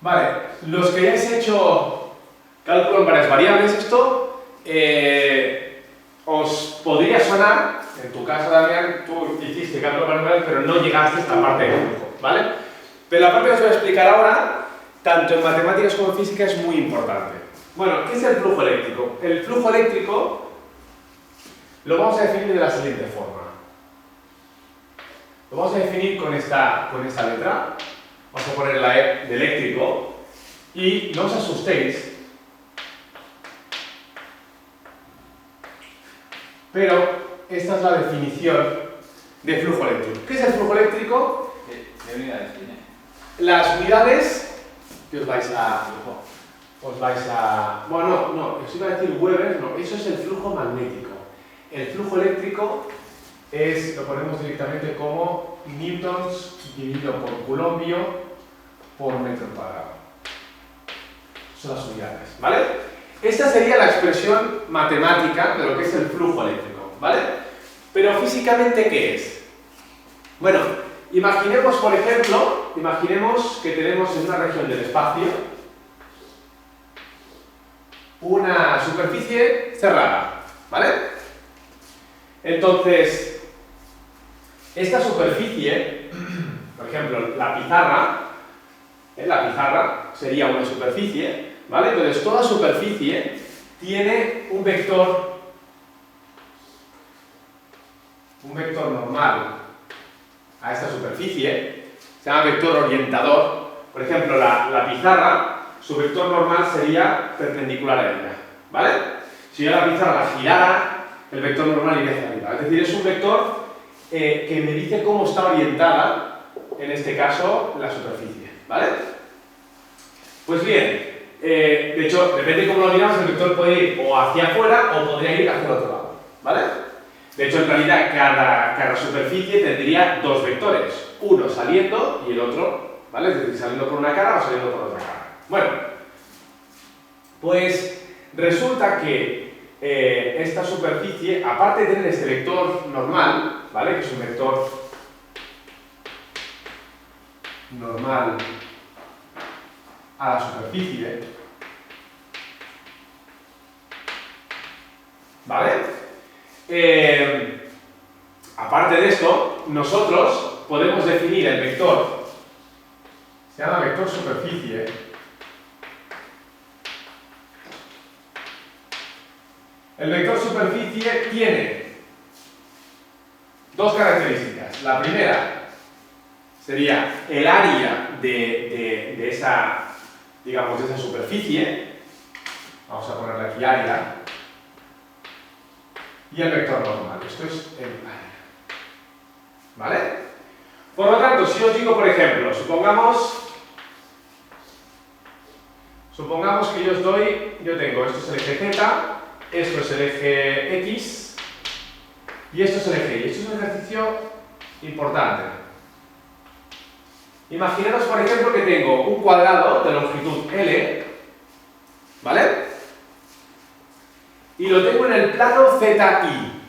Vale, los que hayáis hecho cálculo en varias variables, esto os podría sonar, en tu caso, Damián, tú hiciste cálculo en varias variables, pero no llegaste a esta parte del flujo, ¿vale? Pero la parte que os voy a explicar ahora, tanto en matemáticas como en física, es muy importante. Bueno, ¿qué es el flujo eléctrico? El flujo eléctrico lo vamos a definir de la siguiente forma. Lo vamos a definir con esta letra. Vamos a poner la E de eléctrico. Y no os asustéis, pero esta es la definición de flujo eléctrico. ¿Qué es el flujo eléctrico? ¿Qué unidades tiene? Las unidades que os vais a... Bueno, no, os iba a decir Weber, no, eso es el flujo magnético. El flujo eléctrico lo ponemos directamente como newtons dividido por coulombio por metro cuadrado. Son las unidades, ¿vale? Esta sería la expresión matemática de lo que es el flujo eléctrico, ¿vale? Pero físicamente, ¿qué es? Bueno, imaginemos, por ejemplo, que tenemos en una región del espacio una superficie cerrada, ¿vale? Entonces, esta superficie, por ejemplo, la pizarra sería una superficie, ¿vale? Entonces, toda superficie tiene un vector normal a esta superficie, se llama vector orientador. Por ejemplo, la pizarra, su vector normal sería perpendicular a ella, ¿vale? Si yo la pizarra la girara, el vector normal iría hacia arriba. Es decir, es un vector que me dice cómo está orientada, en este caso, la superficie, ¿vale? Pues bien, de hecho, depende de cómo lo miramos, el vector puede ir o hacia afuera o podría ir hacia el otro lado, ¿vale? De hecho, en realidad, cada superficie tendría dos vectores, uno saliendo y el otro, ¿vale? Es decir, saliendo por una cara o saliendo por otra cara. Bueno, pues resulta que esta superficie, aparte de tener este vector normal, ¿vale? Que es un vector normal a la superficie, ¿vale? Aparte de esto, nosotros podemos definir el vector, se llama vector superficie, el vector superficie tiene dos características. La primera sería el área de esa, digamos, de esa superficie. Vamos a ponerle aquí área. Y el vector normal. Esto es el área. ¿Vale? Por lo tanto, si os digo, por ejemplo, supongamos que yo tengo, esto es el eje Z, esto es el eje X y esto es el eje Y. Esto es un ejercicio importante. Imaginaros, por ejemplo, que tengo un cuadrado de longitud L, ¿vale? Y lo tengo en el plano ZI.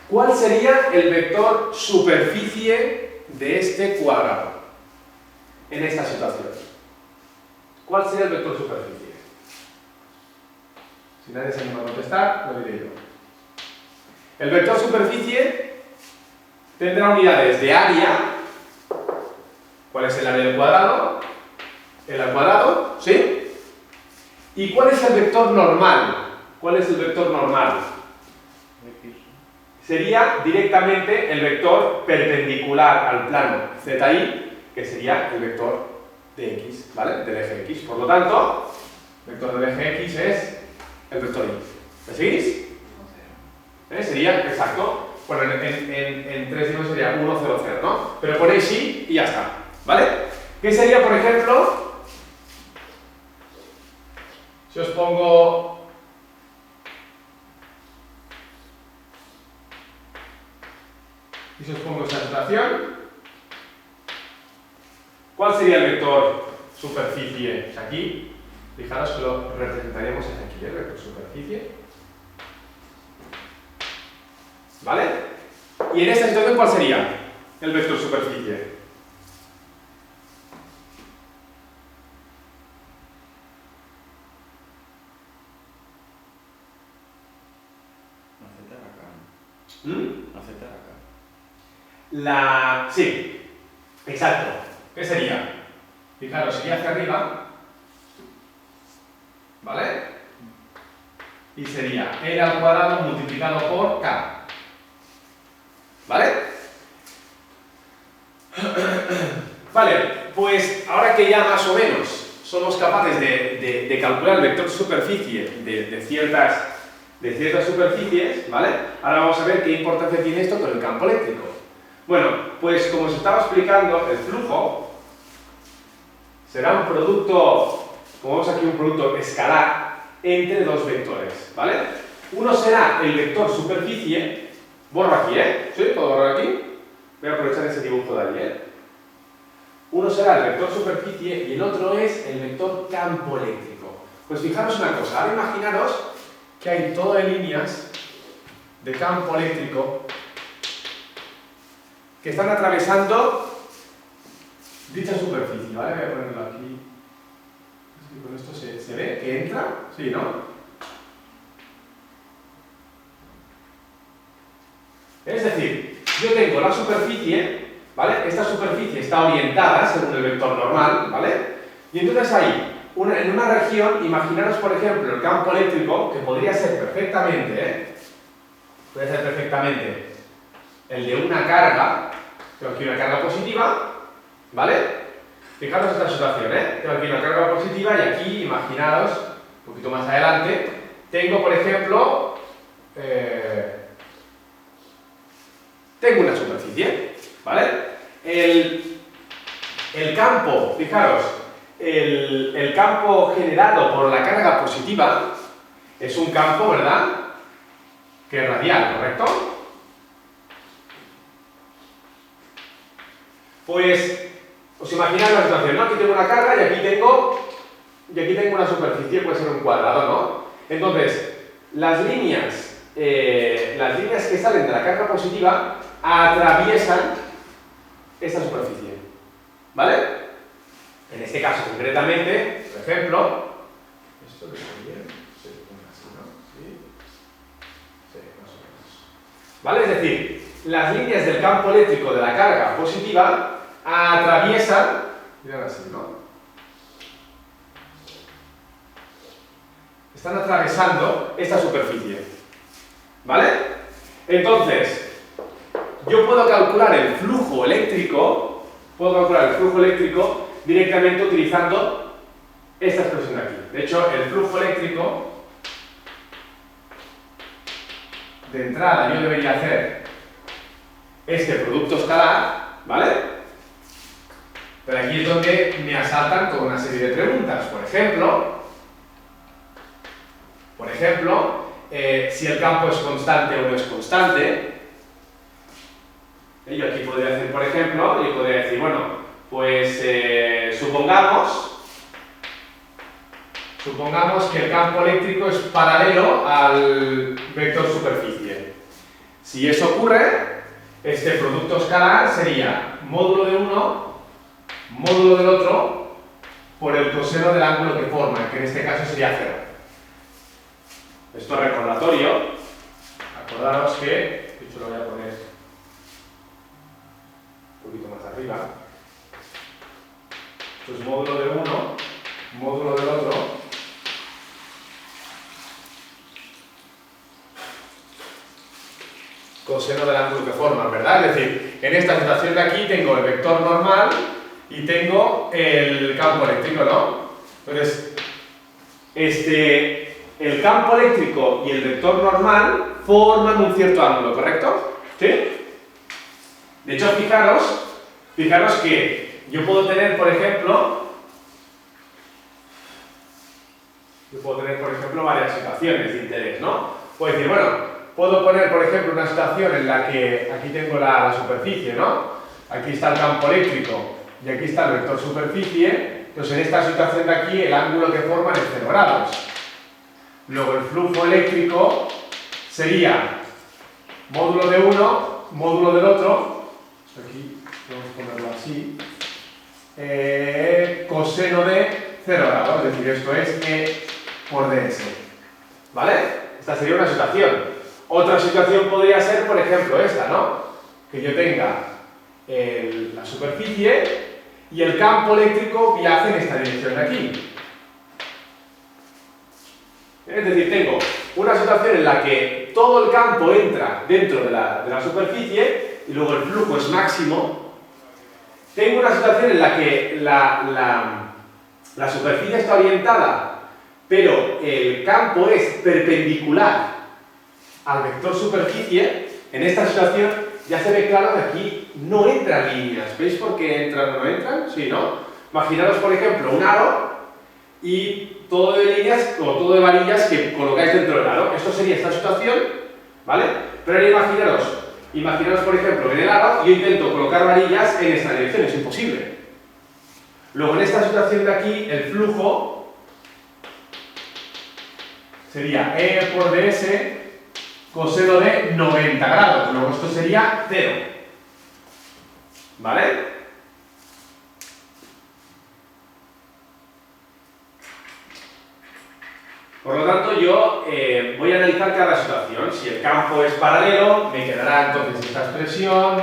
¿Cuál sería el vector superficie de este cuadrado en esta situación? ¿Cuál sería el vector superficie? Si nadie se anima a contestar, lo diré yo. El vector superficie tendrá unidades de área. ¿Cuál es el área del cuadrado? El al cuadrado, ¿sí? ¿Y cuál es el vector normal? ¿Cuál es el vector normal? Sería directamente el vector perpendicular al plano ZI, que sería el vector de X, ¿vale? Del eje X. Por lo tanto, el vector del eje X es el vector Y. ¿Me seguís? Sería, exacto, bueno, en 3 dimensiones sería 1, 0, 0, ¿no? Pero ponéis Y y ya está, ¿vale? ¿Qué sería, por ejemplo, si os pongo esta situación? ¿Cuál sería el vector superficie? Aquí, fijaros que lo representaríamos aquí, el vector superficie. ¿Vale? Y en esta situación, ¿cuál sería el vector superficie? Aceptar acá. Sí, exacto. ¿Qué sería? Fijaros, sería hacia arriba, ¿vale? Y sería L al cuadrado multiplicado por K, ¿vale? Vale, pues ahora que ya más o menos somos capaces de calcular el vector superficie de ciertas superficies, ¿vale? Ahora vamos a ver qué importancia tiene esto con el campo eléctrico. Bueno, pues como os estaba explicando, el flujo será un producto, como vemos aquí, un producto escalar entre dos vectores, ¿vale? Uno será el vector superficie, borro aquí, ¿eh? ¿Sí? ¿Puedo borrar aquí? Voy a aprovechar ese dibujo de allí, ¿eh? Uno será el vector superficie y el otro es el vector campo eléctrico. Pues fijaros una cosa, ahora imaginaros que hay todo de líneas de campo eléctrico que están atravesando dicha superficie, ¿vale? Voy a ponerlo aquí. Es que con esto se ve que entra, sí, ¿no? Es decir, yo tengo la superficie, ¿vale? Esta superficie está orientada según el vector normal, ¿vale? Y entonces ahí, en una región, imaginaros por ejemplo el campo eléctrico, que podría ser perfectamente, el de una carga, tengo aquí una carga positiva, ¿vale? Fijaros esta situación, ¿eh? Tengo aquí una carga positiva y aquí, imaginaros, un poquito más adelante, tengo por ejemplo, tengo una superficie, ¿vale? El campo, fijaros, el campo generado por la carga positiva es un campo, ¿verdad?, que es radial, ¿correcto? Pues, os imagináis la situación, ¿no? Aquí tengo una carga y aquí tengo una superficie, puede ser un cuadrado, ¿no? Entonces, las líneas que salen de la carga positiva atraviesan esta superficie, ¿vale? En este caso, concretamente, por ejemplo, esto lo estoy bien, sí, así, ¿no? Sí, más o menos. ¿Vale? Es decir, las líneas del campo eléctrico de la carga positiva atraviesan, mirad así, ¿no? Están atravesando esta superficie, ¿vale? Entonces, yo puedo calcular el flujo eléctrico, directamente utilizando esta expresión de aquí. De hecho, el flujo eléctrico de entrada yo debería hacer este producto escalar, ¿vale? Pero aquí es donde me asaltan toda una serie de preguntas. Por ejemplo, si el campo es constante o no es constante. Yo aquí podría decir, por ejemplo, yo podría decir, bueno, pues supongamos que el campo eléctrico es paralelo al vector superficie. Si eso ocurre, este producto escalar sería módulo de uno, módulo del otro, por el coseno del ángulo que forman, que en este caso sería 0. Esto es recordatorio. Acordaros que, de hecho lo voy a poner un poquito más arriba. Esto es módulo de uno, módulo del otro. Coseno del ángulo que forman, ¿verdad? Es decir, en esta situación de aquí tengo el vector normal y tengo el campo eléctrico, ¿no? Entonces, el campo eléctrico y el vector normal forman un cierto ángulo, ¿correcto? ¿Sí? De hecho, fijaros que yo puedo tener, por ejemplo, varias situaciones de interés, ¿no? Puedo decir, bueno, puedo poner, por ejemplo, una situación en la que aquí tengo la superficie, ¿no? Aquí está el campo eléctrico y aquí está el vector superficie. Entonces, en esta situación de aquí, el ángulo que forman es 0 grados. Luego, el flujo eléctrico sería módulo de uno, módulo del otro. Aquí vamos a ponerlo así. Coseno de 0 grados, es decir, esto es E por ds. ¿Vale? Esta sería una situación. Otra situación podría ser, por ejemplo, esta, ¿no? Que yo tenga la superficie y el campo eléctrico viaje en esta dirección de aquí. Es decir, tengo una situación en la que todo el campo entra dentro de la superficie y luego el flujo es máximo. Tengo una situación en la que la superficie está orientada, pero el campo es perpendicular al vector superficie. En esta situación ya se ve claro que aquí no entran líneas. ¿Veis por qué entran o no entran? Sí, ¿no? Imaginaros, por ejemplo, un aro y todo de líneas o todo de varillas que colocáis dentro del aro. Esto sería esta situación, ¿vale? Pero ahora imaginaros, por ejemplo, en el aro yo intento colocar varillas en esta dirección, es imposible. Luego, en esta situación de aquí, el flujo sería E por ds coseno de 90 grados. Luego esto sería 0. ¿Vale? Por lo tanto, yo voy a analizar cada situación. Si el campo es paralelo, me quedará entonces esta expresión.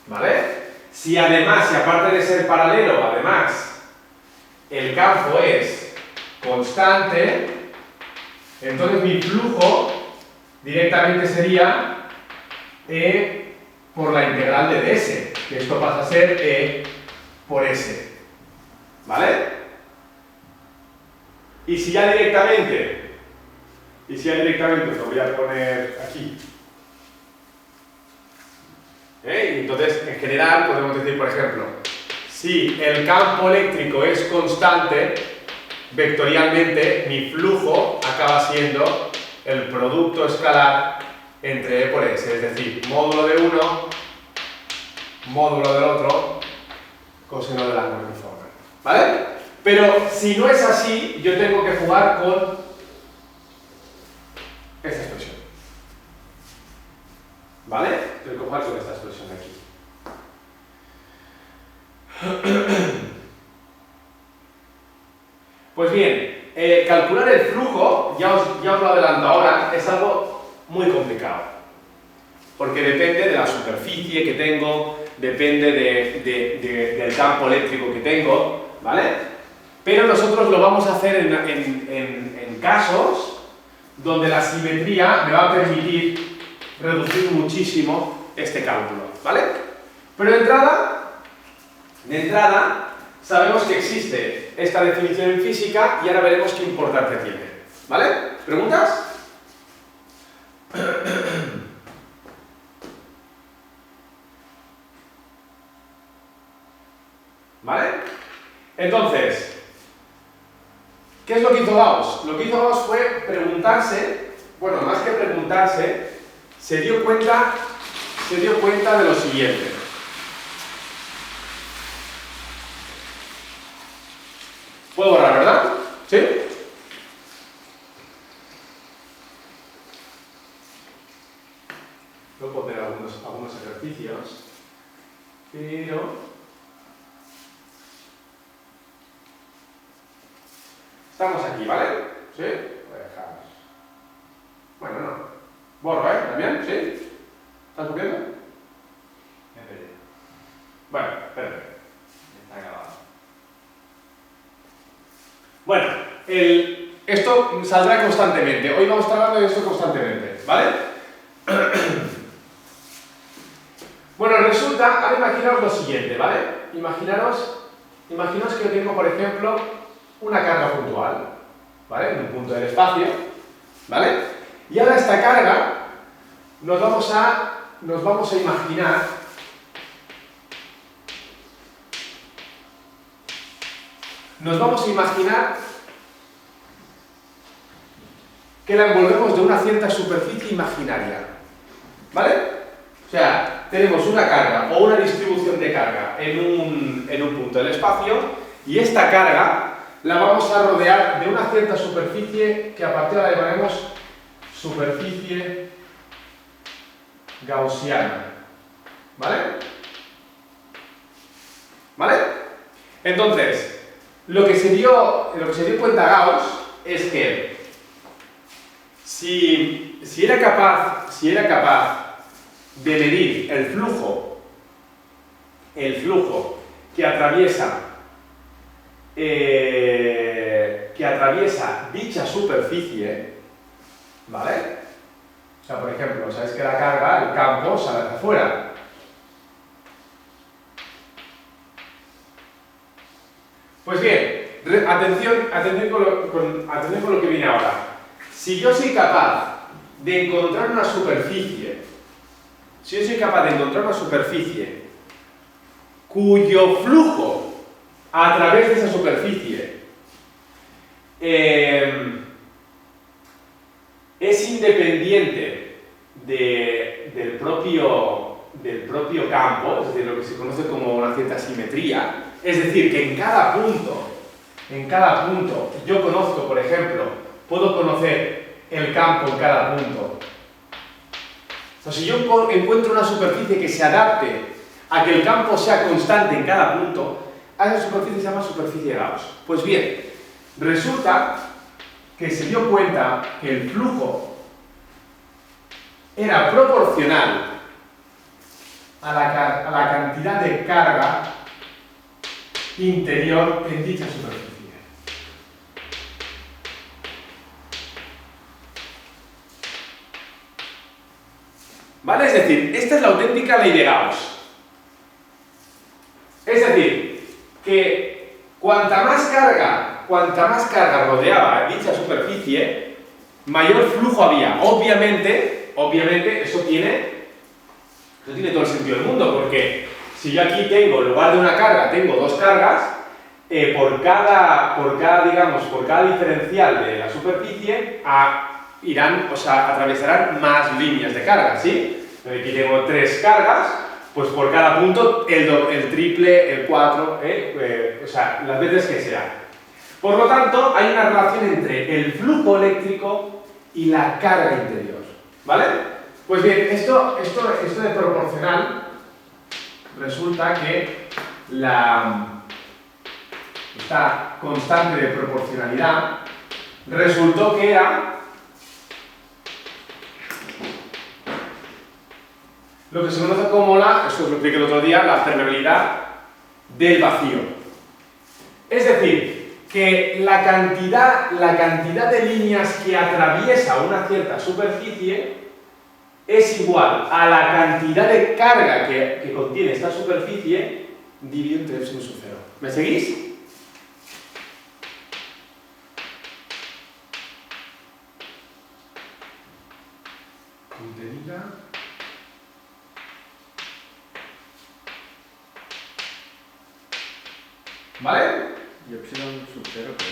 ¿Vale? Si además, si aparte de ser paralelo, además, el campo es constante, entonces mi flujo directamente sería E por la integral de ds, que esto pasa a ser E por S. ¿Vale? Y si ya directamente os lo voy a poner aquí. Entonces, en general, podemos decir, por ejemplo, si el campo eléctrico es constante, vectorialmente, mi flujo acaba siendo el producto escalar entre E por S, es decir, módulo de uno, módulo del otro, coseno del ángulo que forman. ¿Vale? Pero si no es así, yo tengo que jugar con esta expresión. ¿Vale? Tengo que jugar con esta expresión de aquí. Pues bien, calcular el flujo, ya os lo adelanto ahora, es algo muy complicado. Porque depende de la superficie que tengo, depende del campo eléctrico que tengo, ¿vale? Pero nosotros lo vamos a hacer en casos donde la simetría me va a permitir reducir muchísimo este cálculo, ¿vale? Pero de entrada sabemos que existe esta definición en física y ahora veremos qué importancia tiene, ¿vale? ¿Preguntas? ¿Vale? Entonces, ¿qué es lo que hizo Gauss? Lo que hizo Gauss fue preguntarse, bueno, más que preguntarse, se dio cuenta de lo siguiente. ¿Puedo borrar, verdad? ¿Sí? Voy a poner algunos ejercicios, pero estamos aquí, ¿vale? ¿Sí? Voy a dejar. Bueno, no. Borro, ¿eh? ¿También? ¿Sí? ¿Estás copiando? Me he perdido. Bueno, espérate. Está grabado. Bueno, esto saldrá constantemente. Hoy vamos a estar hablando de esto constantemente, ¿vale? Bueno, resulta, ahora imaginaos lo siguiente, ¿vale? Imaginaos que yo tengo, por ejemplo, una carga puntual, ¿vale? En un punto del espacio, ¿vale? Y ahora esta carga nos vamos a imaginar que la envolvemos de una cierta superficie imaginaria, ¿vale? O sea, tenemos una carga o una distribución de carga en un punto del espacio y esta carga la vamos a rodear de una cierta superficie que a partir de ahora llamaremos superficie gaussiana, ¿vale? ¿Vale? Entonces, lo que se dio cuenta Gauss es que si era capaz de medir el flujo que atraviesa dicha superficie, ¿vale? O sea, por ejemplo, sabes que la carga, el campo, sale hacia afuera. Pues bien, atención con lo que viene ahora. Si yo soy capaz de encontrar una superficie, cuyo flujo a través de esa superficie es independiente del propio campo, es decir, lo que se conoce como una cierta simetría, es decir, que en cada punto yo conozco, por ejemplo, puedo conocer el campo en cada punto. O sea, si yo encuentro una superficie que se adapte a que el campo sea constante en cada punto, a esa superficie se llama superficie de Gauss. Pues bien, resulta que se dio cuenta que el flujo era proporcional a la cantidad de carga interior en dicha superficie. ¿Vale? Es decir, esta es la auténtica ley de Gauss. Es decir, que cuanta más carga rodeaba dicha superficie, mayor flujo había. Obviamente eso tiene todo el sentido del mundo, porque si yo aquí tengo, en lugar de una carga, tengo dos cargas, por cada diferencial de la superficie atravesarán más líneas de carga, ¿sí? Aquí tengo tres cargas, pues por cada punto el triple, el 4, las veces que sea. Por lo tanto, hay una relación entre el flujo eléctrico y la carga interior, ¿vale? Pues bien, esto de proporcional, resulta que esta constante de proporcionalidad resultó que era lo que se conoce como esto os lo expliqué el otro día, la permeabilidad del vacío. Es decir, que la cantidad de líneas que atraviesa una cierta superficie es igual a la cantidad de carga que contiene esta superficie dividido entre epsilon sub 0. ¿Me seguís? Contenida. ¿Vale? ¿Y epsilon sub 0 qué es?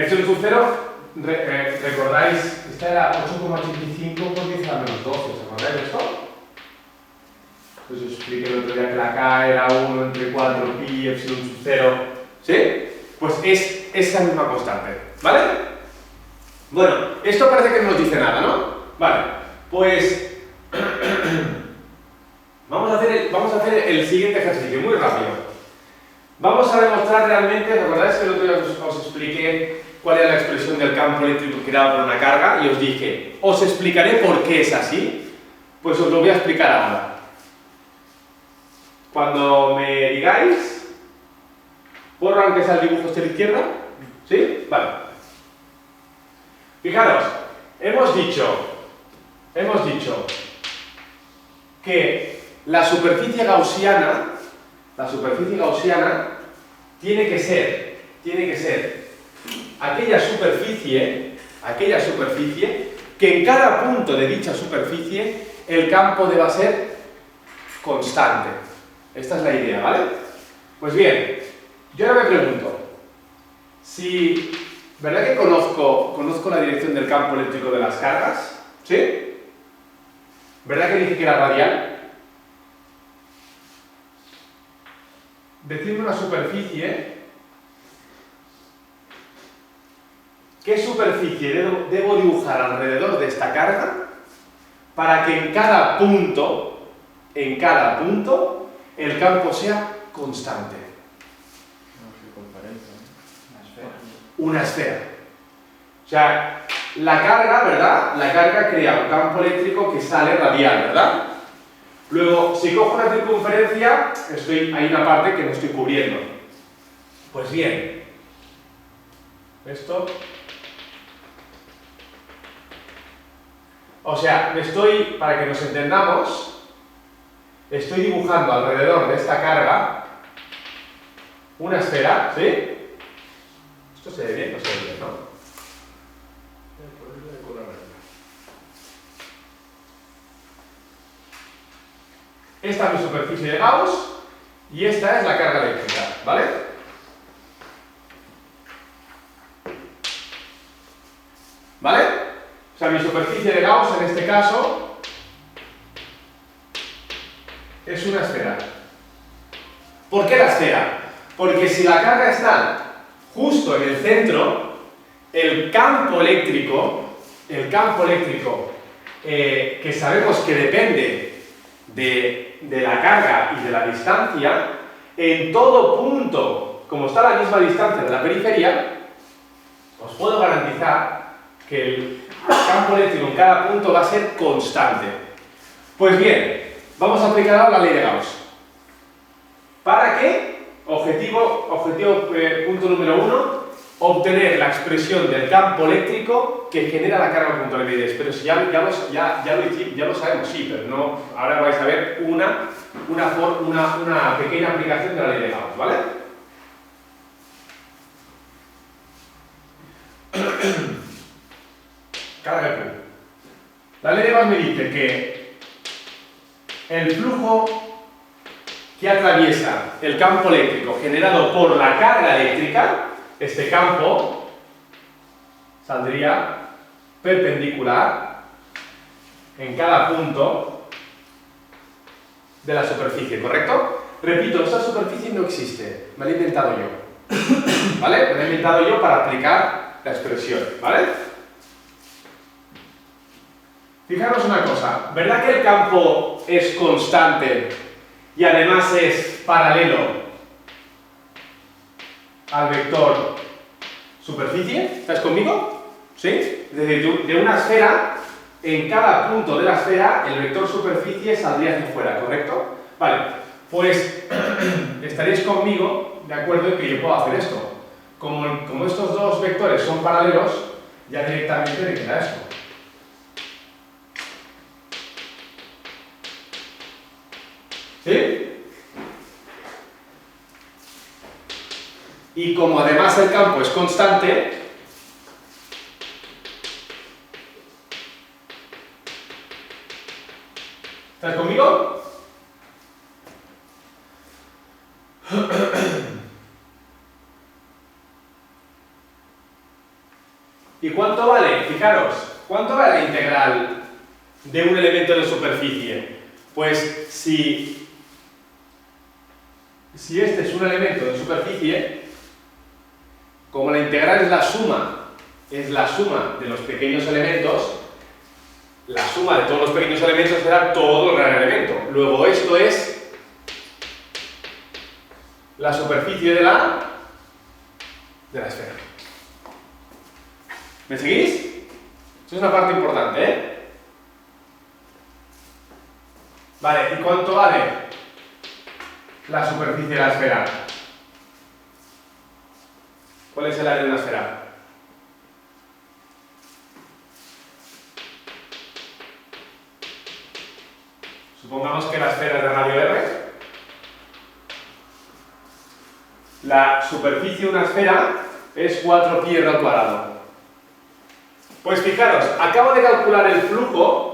Epsilon sub 0, recordáis, esta era 8,85 por 10 a la menos 12, ¿os acordáis de esto? Pues os expliqué el otro día que la K era 1 entre 4pi, epsilon sub 0, ¿sí? Pues es esa misma constante, ¿vale? Bueno, esto parece que no nos dice nada, ¿no? Vale, pues vamos a hacer el siguiente ejercicio, muy rápido. Vamos a demostrar realmente, ¿os acordáis que el otro día os expliqué cuál era la expresión del campo eléctrico creado por una carga? Y os dije, os explicaré por qué es así, pues os lo voy a explicar ahora. Cuando me digáis, ¿borro aunque sea el dibujo hacia la izquierda? ¿Sí? Vale. Fijaros, hemos dicho que la superficie gaussiana tiene que ser aquella superficie que en cada punto de dicha superficie el campo deba ser constante. Esta es la idea, ¿vale? Pues bien, yo ahora me pregunto, ¿verdad que conozco la dirección del campo eléctrico de las cargas? ¿Sí? ¿Verdad que dije que era radial? Decidme una superficie. ¿Qué superficie debo dibujar alrededor de esta carga para que en cada punto el campo sea constante? Una esfera. Una esfera. O sea, la carga, ¿verdad? La carga crea un campo eléctrico que sale radial, ¿verdad? Luego, si cojo una circunferencia, hay una parte que no estoy cubriendo. Pues bien, esto... O sea, para que nos entendamos, estoy dibujando alrededor de esta carga una esfera, ¿sí? ¿Esto se ve bien? No se ve bien, ¿no? Esta es mi superficie de Gauss y esta es la carga eléctrica, ¿vale? ¿Vale? O sea, mi superficie de Gauss en este caso es una esfera. ¿Por qué la esfera? Porque si la carga está justo en el centro, el campo eléctrico que sabemos que depende de la carga y de la distancia, en todo punto, como está a la misma distancia de la periferia, os puedo garantizar que el campo eléctrico en cada punto va a ser constante. Pues bien, vamos a aplicar ahora la ley de Gauss. ¿Para qué? Objetivo punto número 1, obtener la expresión del campo eléctrico que genera la carga punto LB10. Pero si ya lo sabemos, sí, pero no, ahora vais a ver una pequeña aplicación de la ley de Gauss, ¿vale? Carga Q. La ley de Gauss me dice que el flujo que atraviesa el campo eléctrico generado por la carga eléctrica, este campo saldría perpendicular en cada punto de la superficie, ¿correcto? Repito, esta superficie no existe, me la he inventado yo, ¿vale? Me la he inventado yo para aplicar la expresión, ¿vale? Fijaros una cosa, ¿verdad que el campo es constante y además es paralelo al vector superficie? ¿Estás conmigo? ¿Sí? Es decir, de una esfera, en cada punto de la esfera, el vector superficie saldría hacia afuera, ¿correcto? Vale, pues estaréis conmigo de acuerdo en que yo puedo hacer esto. Como estos dos vectores son paralelos, ya directamente me queda esto. ¿Sí? Y como además el campo es constante, ¿estás conmigo? ¿Y cuánto vale? Fijaros, ¿cuánto vale la integral de un elemento de superficie? Pues si este es un elemento de superficie, como la integral es la suma de los pequeños elementos, la suma de todos los pequeños elementos será todo el gran elemento. Luego esto es la superficie de la esfera. ¿Me seguís? Esto es una parte importante, ¿eh? Vale, ¿y cuánto vale la superficie de la esfera? ¿Cuál es el área de una esfera? Supongamos que la esfera es de radio R. La superficie de una esfera es 4πr al cuadrado. Pues fijaros, acabo de calcular el flujo,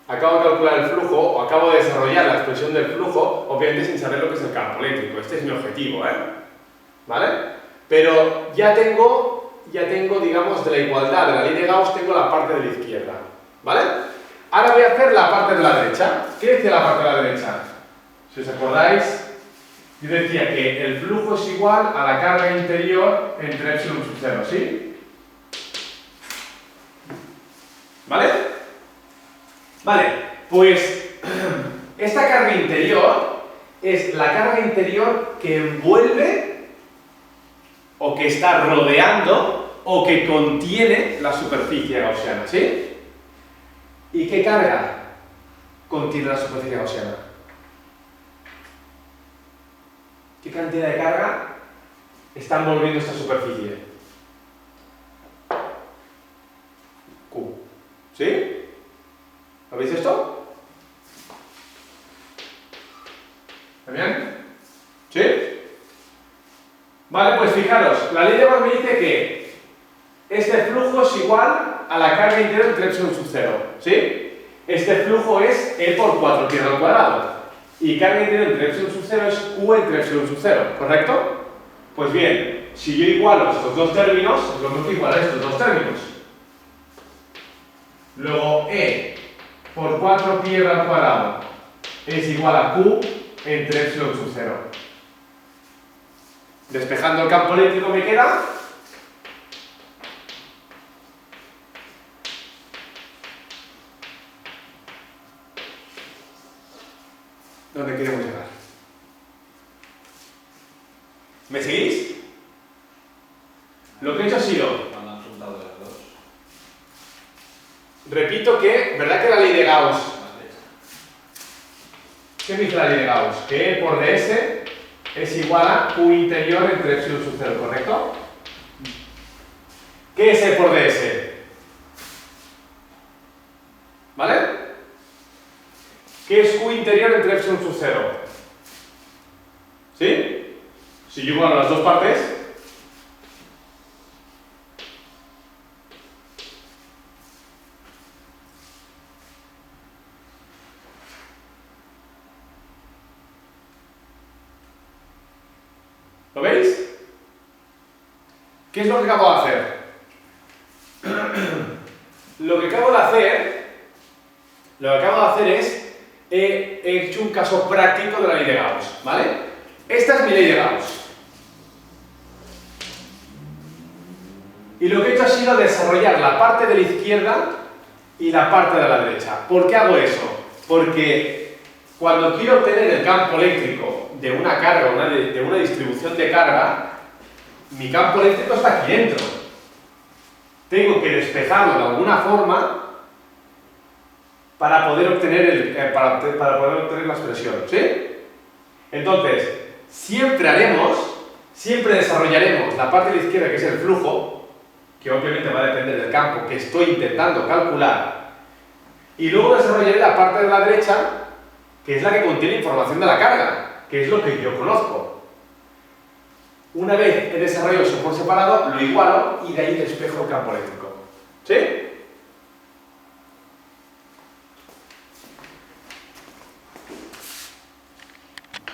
o acabo de desarrollar la expresión del flujo, obviamente sin saber lo que es el campo eléctrico. Este es mi objetivo, ¿vale? Pero ya tengo, digamos, de la igualdad de la ley de Gauss, tengo la parte de la izquierda, ¿vale? Ahora voy a hacer la parte de la derecha. ¿Qué decía la parte de la derecha? Si os acordáis, yo decía que el flujo es igual a la carga interior entre epsilon sub 0, ¿sí? ¿Vale? Vale, pues esta carga interior es la carga interior que envuelve o que está rodeando o que contiene la superficie gaussiana, ¿sí? ¿Y qué carga contiene la superficie gaussiana? ¿Qué cantidad de carga está envolviendo esta superficie? Q. ¿Sí? ¿Lo veis esto? ¿Está bien? ¿Sí? Vale, pues fijaros, la ley de Gauss me dice que este flujo es igual a la carga interior entre epsilon sub 0, ¿sí? Este flujo es E por 4 pi al cuadrado y carga interior entre epsilon sub 0 es Q entre epsilon sub 0, ¿correcto? Pues bien, si yo igualo estos dos términos, es lo mismo que igualar estos dos términos. Luego E por 4 pi al cuadrado es igual a Q entre epsilon sub 0. Despejando el campo eléctrico me queda ¿dónde queremos llegar? ¿Me seguís? Lo que he hecho ha sido, Cuando han juntado las dos. repito que, ¿verdad que la ley de Gauss? ¿Qué me dice la ley de Gauss? Que E por ds es igual a Q interior entre epsilon sub 0, ¿correcto? ¿Qué es E por ds? ¿Vale? ¿Qué es Q interior entre epsilon sub 0? ¿Sí? Si yo igualo las dos partes, ¿lo veis? ¿Qué es lo que acabo de hacer? Lo que acabo de hacer es, he hecho un caso práctico de la ley de Gauss, ¿vale? Esta es mi ley de Gauss. Y lo que he hecho ha sido desarrollar la parte de la izquierda y la parte de la derecha. ¿Por qué hago eso? Porque cuando quiero obtener el campo eléctrico de una carga, de una distribución de carga, mi campo eléctrico está aquí dentro. Tengo que despejarlo de alguna forma para poder obtener, para poder obtener la expresión, ¿sí? Entonces, siempre desarrollaremos la parte de la izquierda, que es el flujo, que obviamente va a depender del campo que estoy intentando calcular, y luego desarrollaré la parte de la derecha, que es la que contiene información de la carga, que es lo que yo conozco. Una vez he desarrollado eso por separado, lo igualo y de ahí despejo el campo eléctrico. ¿Sí?